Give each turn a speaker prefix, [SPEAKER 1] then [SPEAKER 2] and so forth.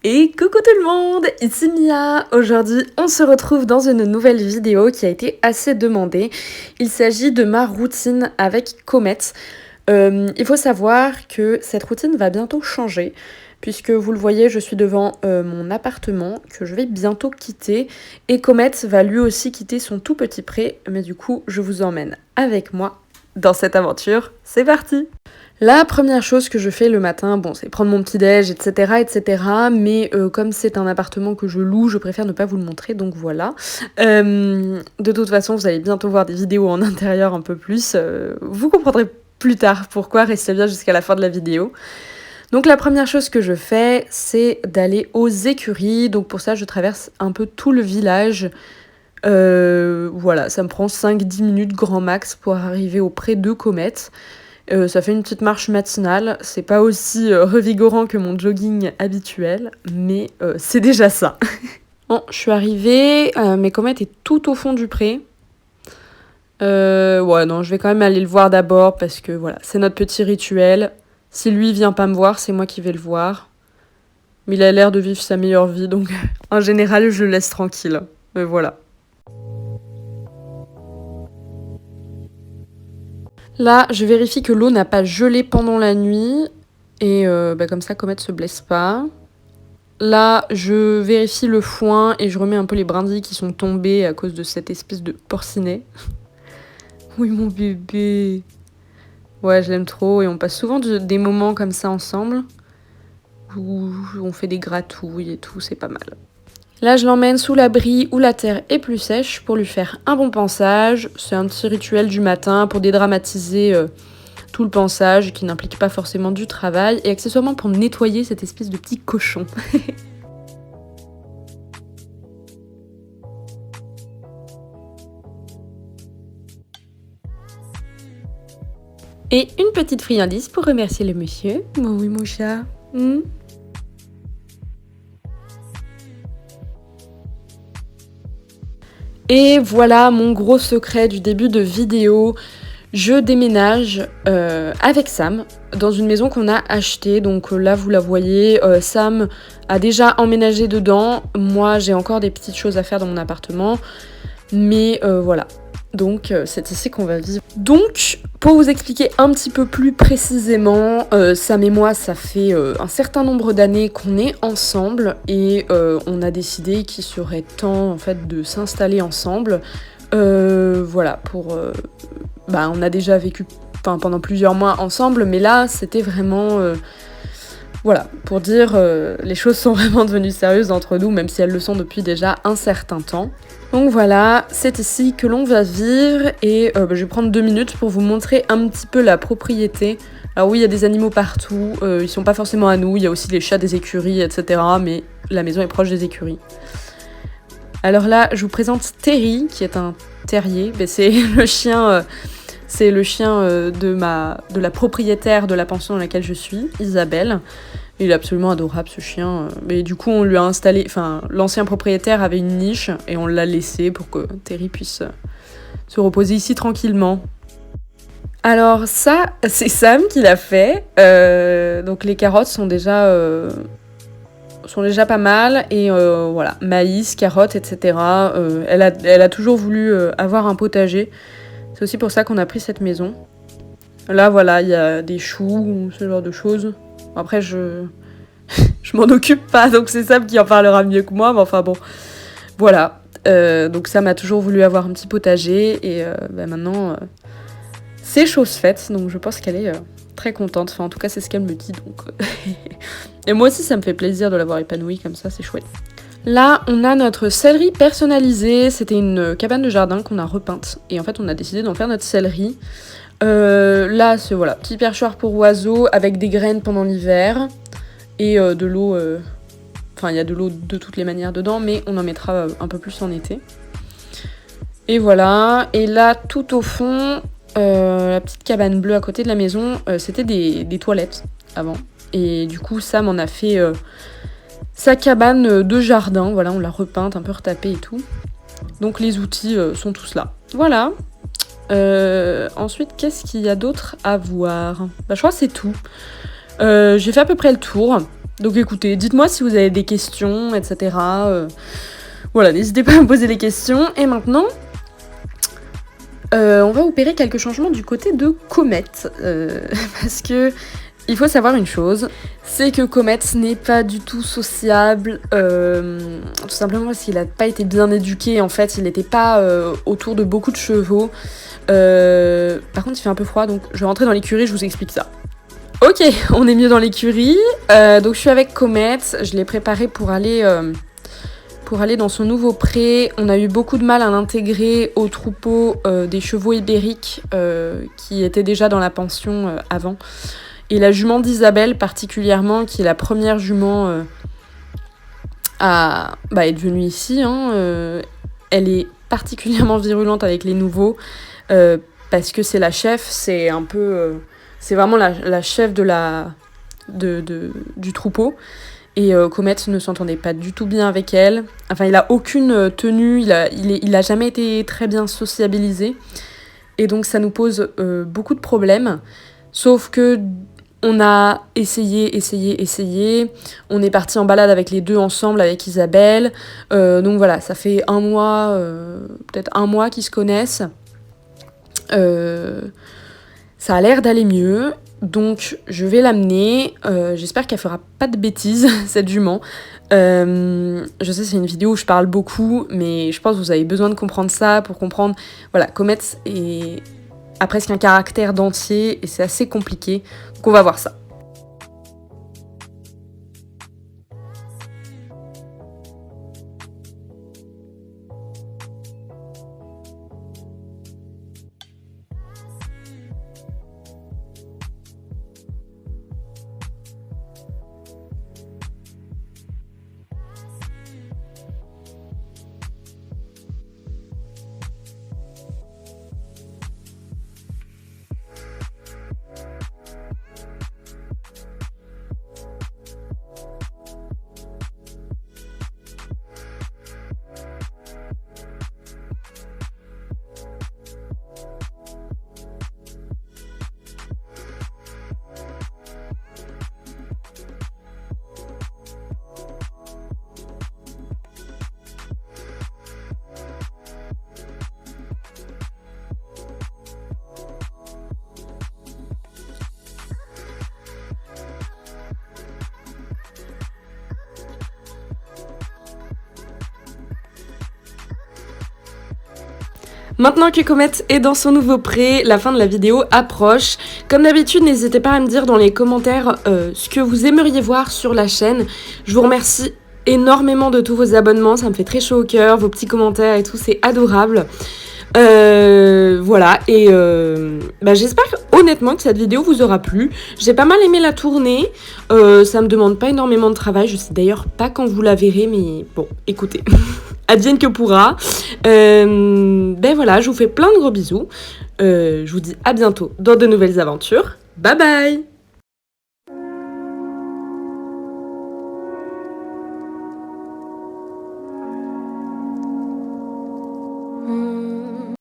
[SPEAKER 1] Et coucou tout le monde, ici Mia. Aujourd'hui, on se retrouve dans une nouvelle vidéo qui a été assez demandée. Il s'agit de ma routine avec Comet. Il faut savoir que cette routine va bientôt changer, puisque vous le voyez, je suis devant mon appartement que je vais bientôt quitter. Et Comet va lui aussi quitter son tout petit pré, mais du coup, je vous emmène avec moi dans cette aventure. C'est parti! La première chose que je fais le matin, bon, c'est prendre mon petit-déj, etc. Mais comme c'est un appartement que je loue, je préfère ne pas vous le montrer, donc voilà. De toute façon, vous allez bientôt voir des vidéos en intérieur un peu plus. Vous comprendrez plus tard pourquoi, restez bien jusqu'à la fin de la vidéo. Donc la première chose que je fais, c'est d'aller aux écuries. Donc pour ça, je traverse un peu tout le village. Voilà, ça me prend 5-10 minutes grand max pour arriver auprès de Comet. Ça fait une petite marche matinale, c'est pas aussi revigorant que mon jogging habituel, mais c'est déjà ça. Bon, je suis arrivée, mais Comet est tout au fond du pré. Ouais, non, je vais quand même aller le voir d'abord parce que voilà, c'est notre petit rituel. Si lui vient pas me voir, c'est moi qui vais le voir. Mais il a l'air de vivre sa meilleure vie, donc en général, je le laisse tranquille. Mais voilà. Là, je vérifie que l'eau n'a pas gelé pendant la nuit. Et comme ça, Comet se blesse pas. Là, je vérifie le foin et je remets un peu les brindilles qui sont tombées à cause de cette espèce de porcinet. Oui, mon bébé. Ouais, je l'aime trop. Et on passe souvent des moments comme ça ensemble. Où on fait des gratouilles et tout, c'est pas mal. Là, je l'emmène sous l'abri où la terre est plus sèche pour lui faire un bon pansage. C'est un petit rituel du matin pour dédramatiser tout le pansage qui n'implique pas forcément du travail et accessoirement pour nettoyer cette espèce de petit cochon. Et une petite friandise pour remercier le monsieur. Oh oui, mon chat. Et voilà mon gros secret du début de vidéo. Je déménage avec Sam dans une maison qu'on a achetée. Donc là, vous la voyez, Sam a déjà emménagé dedans. Moi, j'ai encore des petites choses à faire dans mon appartement. Mais voilà. Donc c'est ici qu'on va vivre. Donc, pour vous expliquer un petit peu plus précisément, Sam et moi, ça fait un certain nombre d'années qu'on est ensemble. Et on a décidé qu'il serait temps en fait de s'installer ensemble. Voilà, pour... on a déjà vécu pendant plusieurs mois ensemble, mais là, c'était vraiment... voilà, pour dire, les choses sont vraiment devenues sérieuses entre nous, même si elles le sont depuis déjà un certain temps. Donc voilà, c'est ici que l'on va vivre, et je vais prendre 2 minutes pour vous montrer un petit peu la propriété. Alors oui, il y a des animaux partout, ils sont pas forcément à nous, il y a aussi les chats des écuries, etc., mais la maison est proche des écuries. Alors là, je vous présente Terry, qui est un terrier. C'est le chien, de la propriétaire de la pension dans laquelle je suis, Isabelle. Il est absolument adorable, ce chien. Mais du coup, on lui a installé... Enfin, l'ancien propriétaire avait une niche et on l'a laissé pour que Terry puisse se reposer ici tranquillement. Alors ça, c'est Sam qui l'a fait. Donc les carottes sont déjà pas mal, et voilà, maïs, carottes, etc. Elle a toujours voulu avoir un potager. C'est aussi pour ça qu'on a pris cette maison. Là, voilà, il y a des choux, ce genre de choses. Après, je m'en occupe pas, donc c'est Sam qui en parlera mieux que moi, mais enfin bon. Voilà, donc Sam a toujours voulu avoir un petit potager, et maintenant, c'est chose faite, donc je pense qu'elle est... très contente, enfin en tout cas c'est ce qu'elle me dit, donc et moi aussi ça me fait plaisir de l'avoir épanouie comme ça, c'est chouette. Là on a notre sellerie personnalisée, c'était une cabane de jardin qu'on a repeinte et en fait on a décidé d'en faire notre sellerie. Là c'est voilà, petit perchoir pour oiseaux avec des graines pendant l'hiver et de l'eau, enfin il y a de l'eau de toutes les manières dedans, mais on en mettra un peu plus en été. Et voilà, et là tout au fond, la petite cabane bleue à côté de la maison, c'était des toilettes avant. Et du coup, Sam en a fait sa cabane de jardin. Voilà, on l'a repeinte, un peu retapée et tout. Donc les outils sont tous là. Voilà. Ensuite, qu'est-ce qu'il y a d'autre à voir ? Je crois que c'est tout. J'ai fait à peu près le tour. Donc écoutez, dites-moi si vous avez des questions, etc. Voilà, n'hésitez pas à me poser des questions. Et maintenant, on va opérer quelques changements du côté de Comet. Parce que il faut savoir une chose, c'est que Comet n'est pas du tout sociable, tout simplement parce qu'il n'a pas été bien éduqué, en fait, il n'était pas autour de beaucoup de chevaux. Par contre, il fait un peu froid, donc je vais rentrer dans l'écurie, je vous explique ça. Ok, on est mieux dans l'écurie, donc je suis avec Comet, je l'ai préparé pour aller dans son nouveau pré. On a eu beaucoup de mal à l'intégrer au troupeau des chevaux ibériques qui étaient déjà dans la pension avant. Et la jument d'Isabelle particulièrement, qui est la première jument à être venue ici, elle est particulièrement virulente avec les nouveaux, parce que c'est la chef, c'est un peu... c'est vraiment la chef du troupeau. Et Comet ne s'entendait pas du tout bien avec elle. Enfin, il a aucune tenue, il a jamais été très bien sociabilisé. Et donc ça nous pose beaucoup de problèmes. Sauf que on a essayé. On est parti en balade avec les deux ensemble, avec Isabelle. Donc voilà, ça fait un mois, peut-être un mois qu'ils se connaissent. Ça a l'air d'aller mieux. Donc je vais l'amener. J'espère qu'elle fera pas de bêtises, cette jument. Je sais, c'est une vidéo où je parle beaucoup, mais je pense que vous avez besoin de comprendre ça pour comprendre. Voilà, Comet a presque un caractère d'entier et c'est assez compliqué. Donc on va voir ça. Maintenant que Comet est dans son nouveau pré, la fin de la vidéo approche. Comme d'habitude, n'hésitez pas à me dire dans les commentaires ce que vous aimeriez voir sur la chaîne. Je vous remercie énormément de tous vos abonnements, ça me fait très chaud au cœur, vos petits commentaires et tout, c'est adorable. Voilà, et j'espère honnêtement que cette vidéo vous aura plu. J'ai pas mal aimé la tournée, ça me demande pas énormément de travail, je sais d'ailleurs pas quand vous la verrez, mais bon, écoutez, advienne que pourra. Voilà, je vous fais plein de gros bisous, je vous dis à bientôt dans de nouvelles aventures, bye bye.